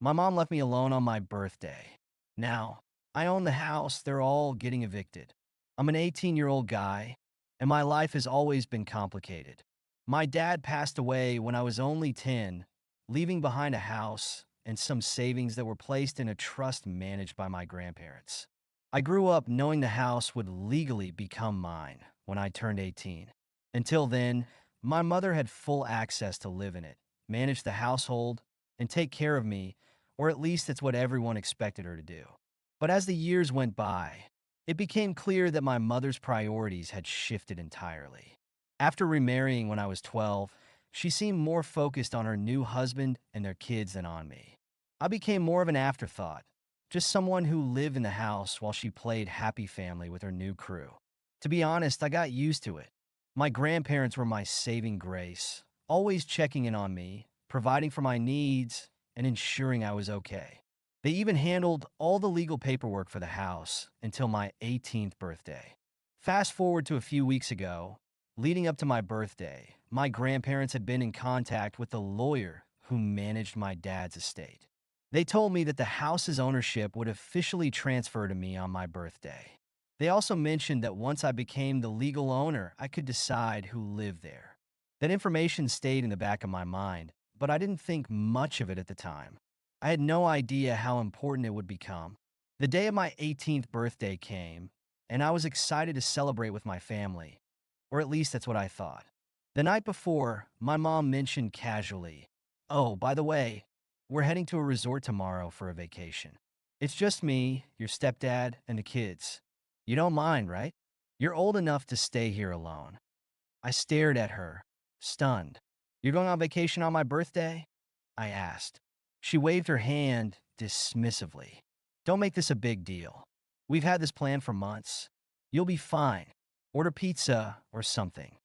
My mom left me alone on my birthday. Now, I own the house, they're all getting evicted. I'm an 18-year-old guy, and my life has always been complicated. My dad passed away when I was only 10, leaving behind a house and some savings that were placed in a trust managed by my grandparents. I grew up knowing the house would legally become mine when I turned 18. Until then, my mother had full access to live in it, manage the household, and take care of me, or at least it's what everyone expected her to do. But as the years went by, it became clear that my mother's priorities had shifted entirely. After remarrying when I was 12, she seemed more focused on her new husband and their kids than on me. I became more of an afterthought, just someone who lived in the house while she played happy family with her new crew. To be honest, I got used to it. My grandparents were my saving grace, always checking in on me, providing for my needs, and ensuring I was okay. They even handled all the legal paperwork for the house until my 18th birthday. Fast forward to a few weeks ago, leading up to my birthday, my grandparents had been in contact with the lawyer who managed my dad's estate. They told me that the house's ownership would officially transfer to me on my birthday. They also mentioned that once I became the legal owner, I could decide who lived there. That information stayed in the back of my mind, but I didn't think much of it at the time. I had no idea how important it would become. The day of my 18th birthday came, and I was excited to celebrate with my family, or at least that's what I thought. The night before, my mom mentioned casually, "Oh, by the way, we're heading to a resort tomorrow for a vacation. It's just me, your stepdad, and the kids. You don't mind, right? You're old enough to stay here alone." I stared at her, stunned. "You're going on vacation on my birthday?" I asked. She waved her hand dismissively. "Don't make this a big deal. We've had this plan for months. You'll be fine. Order pizza or something."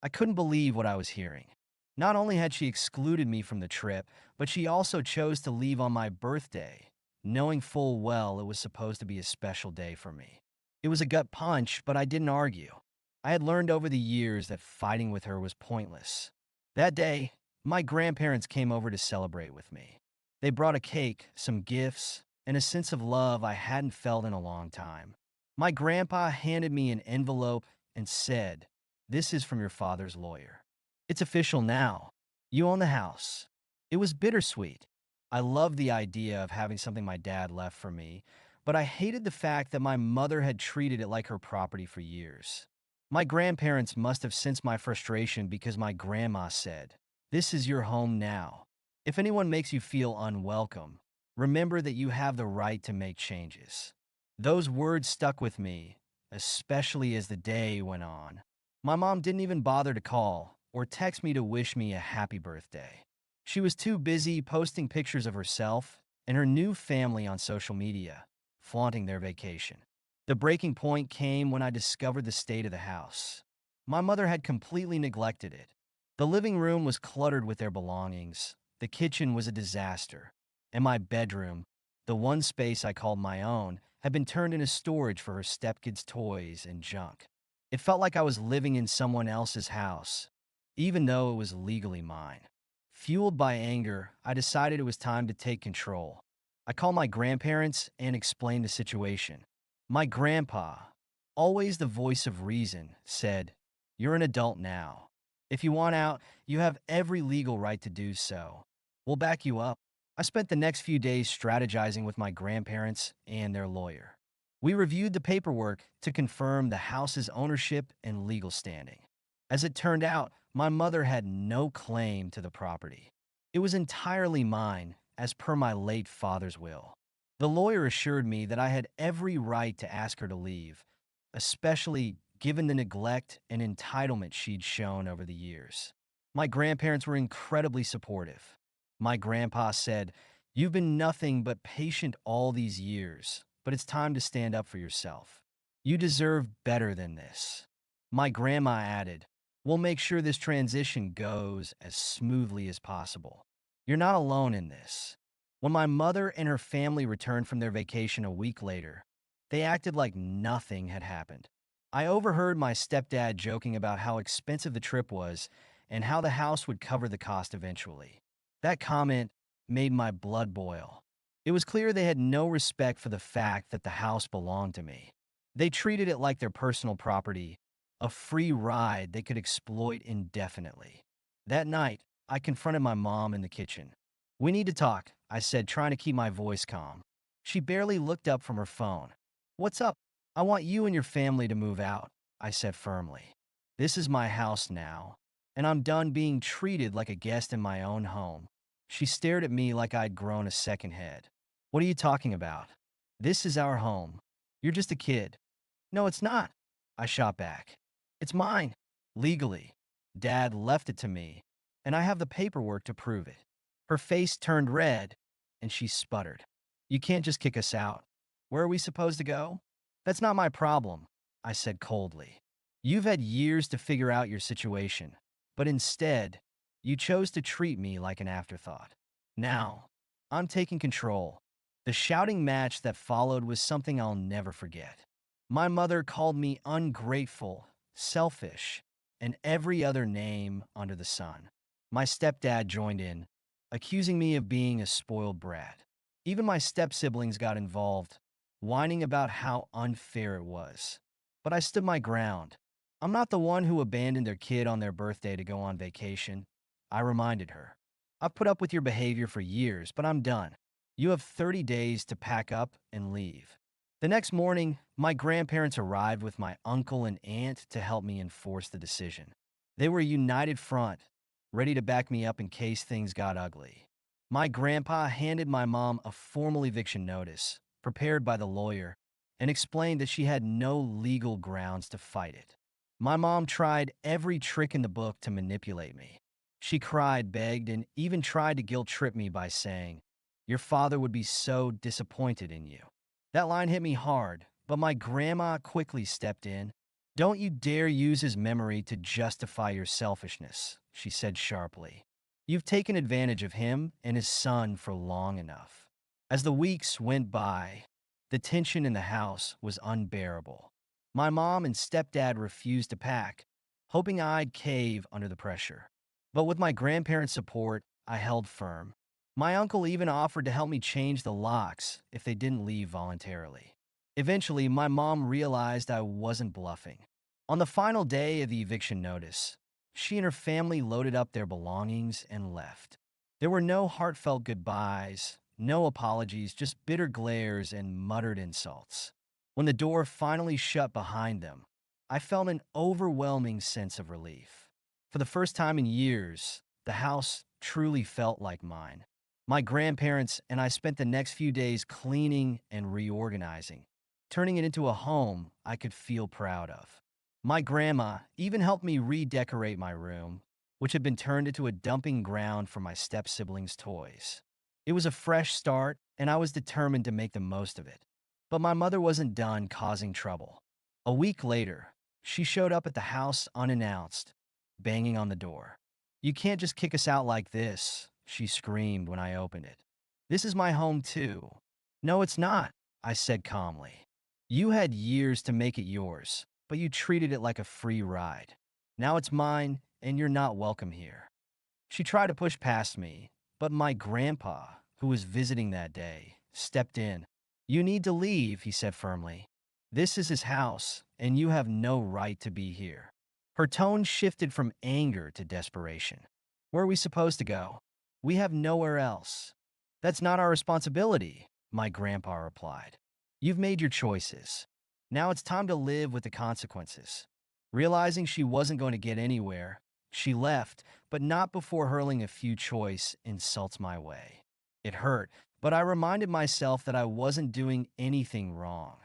I couldn't believe what I was hearing. Not only had she excluded me from the trip, but she also chose to leave on my birthday, knowing full well it was supposed to be a special day for me. It was a gut punch, but I didn't argue. I had learned over the years that fighting with her was pointless. That day, my grandparents came over to celebrate with me. They brought a cake, some gifts, and a sense of love I hadn't felt in a long time. My grandpa handed me an envelope and said, "This is from your father's lawyer. It's official now. You own the house." It was bittersweet. I loved the idea of having something my dad left for me, but I hated the fact that my mother had treated it like her property for years. My grandparents must have sensed my frustration because my grandma said, "This is your home now. If anyone makes you feel unwelcome, remember that you have the right to make changes." Those words stuck with me, especially as the day went on. My mom didn't even bother to call or text me to wish me a happy birthday. She was too busy posting pictures of herself and her new family on social media, flaunting their vacation. The breaking point came when I discovered the state of the house. My mother had completely neglected it. The living room was cluttered with their belongings, the kitchen was a disaster, and my bedroom, the one space I called my own, had been turned into storage for her stepkids' toys and junk. It felt like I was living in someone else's house, even though it was legally mine. Fueled by anger, I decided it was time to take control. I called my grandparents and explained the situation. My grandpa, always the voice of reason, said, "You're an adult now. If you want out, you have every legal right to do so. We'll back you up." I spent the next few days strategizing with my grandparents and their lawyer. We reviewed the paperwork to confirm the house's ownership and legal standing. As it turned out, my mother had no claim to the property. It was entirely mine, as per my late father's will. The lawyer assured me that I had every right to ask her to leave, especially given the neglect and entitlement she'd shown over the years. My grandparents were incredibly supportive. My grandpa said, "You've been nothing but patient all these years, but it's time to stand up for yourself. You deserve better than this." My grandma added, "We'll make sure this transition goes as smoothly as possible. You're not alone in this." When my mother and her family returned from their vacation a week later, they acted like nothing had happened. I overheard my stepdad joking about how expensive the trip was and how the house would cover the cost eventually. That comment made my blood boil. It was clear they had no respect for the fact that the house belonged to me. They treated it like their personal property, a free ride they could exploit indefinitely. That night, I confronted my mom in the kitchen. "We need to talk," I said, trying to keep my voice calm. She barely looked up from her phone. "What's up?" "I want you and your family to move out," I said firmly. "This is my house now, and I'm done being treated like a guest in my own home." She stared at me like I'd grown a second head. "What are you talking about? This is our home. You're just a kid." "No, it's not," I shot back. "It's mine. Legally. Dad left it to me, and I have the paperwork to prove it." Her face turned red, and she sputtered. "You can't just kick us out. Where are we supposed to go?" "That's not my problem," I said coldly. "You've had years to figure out your situation, but instead, you chose to treat me like an afterthought. Now, I'm taking control." The shouting match that followed was something I'll never forget. My mother called me ungrateful, selfish, and every other name under the sun. My stepdad joined in, accusing me of being a spoiled brat. Even my step-siblings got involved, whining about how unfair it was. But I stood my ground. "I'm not the one who abandoned their kid on their birthday to go on vacation," I reminded her. "I've put up with your behavior for years, but I'm done. You have 30 days to pack up and leave." The next morning, my grandparents arrived with my uncle and aunt to help me enforce the decision. They were a united front, ready to back me up in case things got ugly. My grandpa handed my mom a formal eviction notice, prepared by the lawyer, and explained that she had no legal grounds to fight it. My mom tried every trick in the book to manipulate me. She cried, begged, and even tried to guilt-trip me by saying, "Your father would be so disappointed in you." That line hit me hard, but my grandma quickly stepped in. "Don't you dare use his memory to justify your selfishness," she said sharply. "You've taken advantage of him and his son for long enough." As the weeks went by, the tension in the house was unbearable. My mom and stepdad refused to pack, hoping I'd cave under the pressure. But with my grandparents' support, I held firm. My uncle even offered to help me change the locks if they didn't leave voluntarily. Eventually, my mom realized I wasn't bluffing. On the final day of the eviction notice, she and her family loaded up their belongings and left. There were no heartfelt goodbyes, no apologies, just bitter glares and muttered insults. When the door finally shut behind them, I felt an overwhelming sense of relief. For the first time in years, the house truly felt like mine. My grandparents and I spent the next few days cleaning and reorganizing, turning it into a home I could feel proud of. My grandma even helped me redecorate my room, which had been turned into a dumping ground for my step-siblings' toys. It was a fresh start, and I was determined to make the most of it. But my mother wasn't done causing trouble. A week later, she showed up at the house unannounced, banging on the door. "You can't just kick us out like this," she screamed when I opened it. "This is my home too." "No, it's not," I said calmly. "You had years to make it yours, but you treated it like a free ride. Now it's mine, and you're not welcome here." She tried to push past me, but my grandpa, who was visiting that day, stepped in. "You need to leave," he said firmly. "This is his house, and you have no right to be here." Her tone shifted from anger to desperation. "Where are we supposed to go? We have nowhere else." "That's not our responsibility," my grandpa replied. "You've made your choices. Now it's time to live with the consequences." Realizing she wasn't going to get anywhere, she left, but not before hurling a few choice insults my way. It hurt, but I reminded myself that I wasn't doing anything wrong.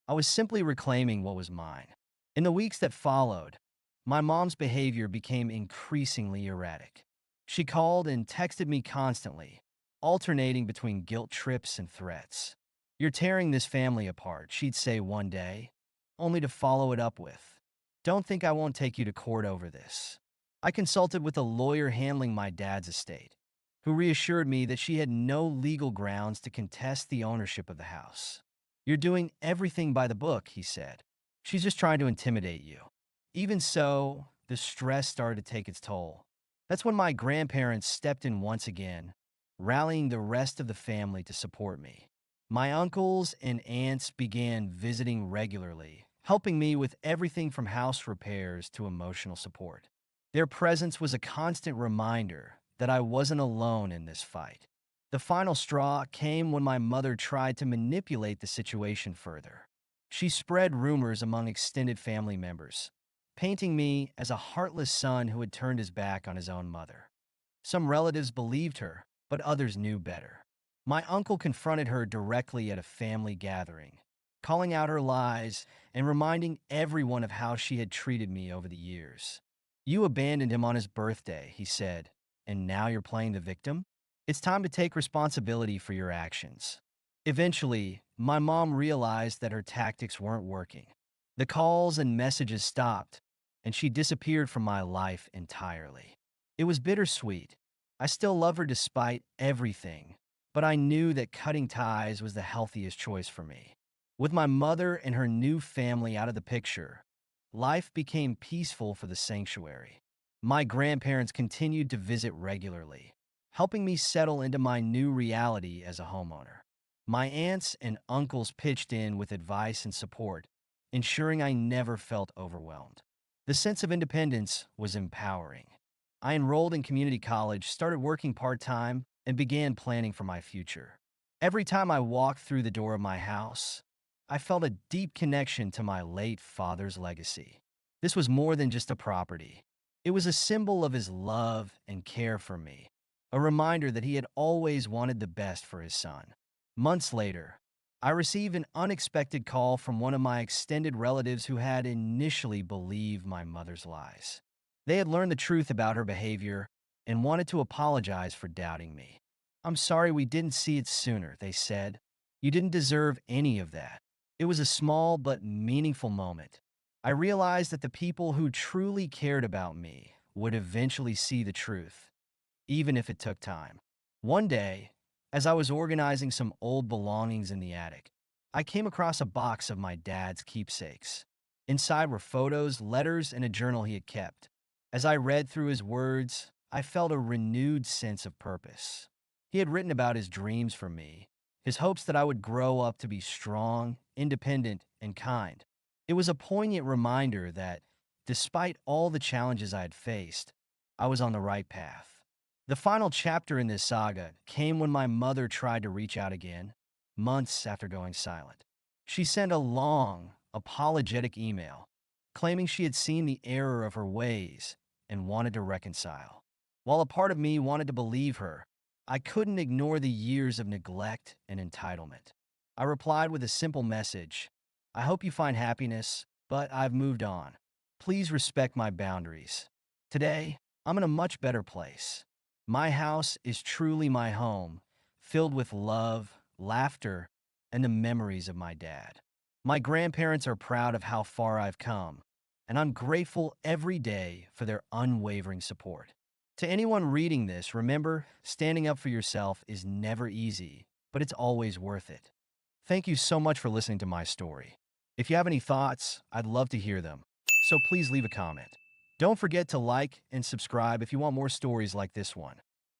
I was simply reclaiming what was mine. In the weeks that followed, my mom's behavior became increasingly erratic. She called and texted me constantly, alternating between guilt trips and threats. "You're tearing this family apart," she'd say one day, only to follow it up with, "Don't think I won't take you to court over this." I consulted with a lawyer handling my dad's estate, who reassured me that she had no legal grounds to contest the ownership of the house. "You're doing everything by the book," he said. "She's just trying to intimidate you." Even so, the stress started to take its toll. That's when my grandparents stepped in once again, rallying the rest of the family to support me. My uncles and aunts began visiting regularly, helping me with everything from house repairs to emotional support. Their presence was a constant reminder that I wasn't alone in this fight. The final straw came when my mother tried to manipulate the situation further. She spread rumors among extended family members, painting me as a heartless son who had turned his back on his own mother. Some relatives believed her, but others knew better. My uncle confronted her directly at a family gathering, calling out her lies and reminding everyone of how she had treated me over the years. "You abandoned him on his birthday," he said, "and now you're playing the victim? It's time to take responsibility for your actions." Eventually, my mom realized that her tactics weren't working. The calls and messages stopped, and she disappeared from my life entirely. It was bittersweet. I still love her despite everything, but I knew that cutting ties was the healthiest choice for me. With my mother and her new family out of the picture, life became peaceful for the sanctuary. My grandparents continued to visit regularly, helping me settle into my new reality as a homeowner. My aunts and uncles pitched in with advice and support, ensuring I never felt overwhelmed. The sense of independence was empowering. I enrolled in community college, started working part-time, and began planning for my future. Every time I walked through the door of my house, I felt a deep connection to my late father's legacy. This was more than just a property. It was a symbol of his love and care for me, a reminder that he had always wanted the best for his son. Months later, I received an unexpected call from one of my extended relatives who had initially believed my mother's lies. They had learned the truth about her behavior and wanted to apologize for doubting me. "I'm sorry we didn't see it sooner," they said. "You didn't deserve any of that." It was a small but meaningful moment. I realized that the people who truly cared about me would eventually see the truth, even if it took time. One day, as I was organizing some old belongings in the attic, I came across a box of my dad's keepsakes. Inside were photos, letters, and a journal he had kept. As I read through his words, I felt a renewed sense of purpose. He had written about his dreams for me, his hopes that I would grow up to be strong, independent, and kind. It was a poignant reminder that, despite all the challenges I had faced, I was on the right path. The final chapter in this saga came when my mother tried to reach out again, months after going silent. She sent a long, apologetic email, claiming she had seen the error of her ways and wanted to reconcile. While a part of me wanted to believe her, I couldn't ignore the years of neglect and entitlement. I replied with a simple message: "I hope you find happiness, but I've moved on. Please respect my boundaries. Today, I'm in a much better place. My house is truly my home, filled with love, laughter, and the memories of my dad. My grandparents are proud of how far I've come, and I'm grateful every day for their unwavering support." To anyone reading this, remember, standing up for yourself is never easy, but it's always worth it. Thank you so much for listening to my story. If you have any thoughts, I'd love to hear them, so please leave a comment. Don't forget to like and subscribe if you want more stories like this one.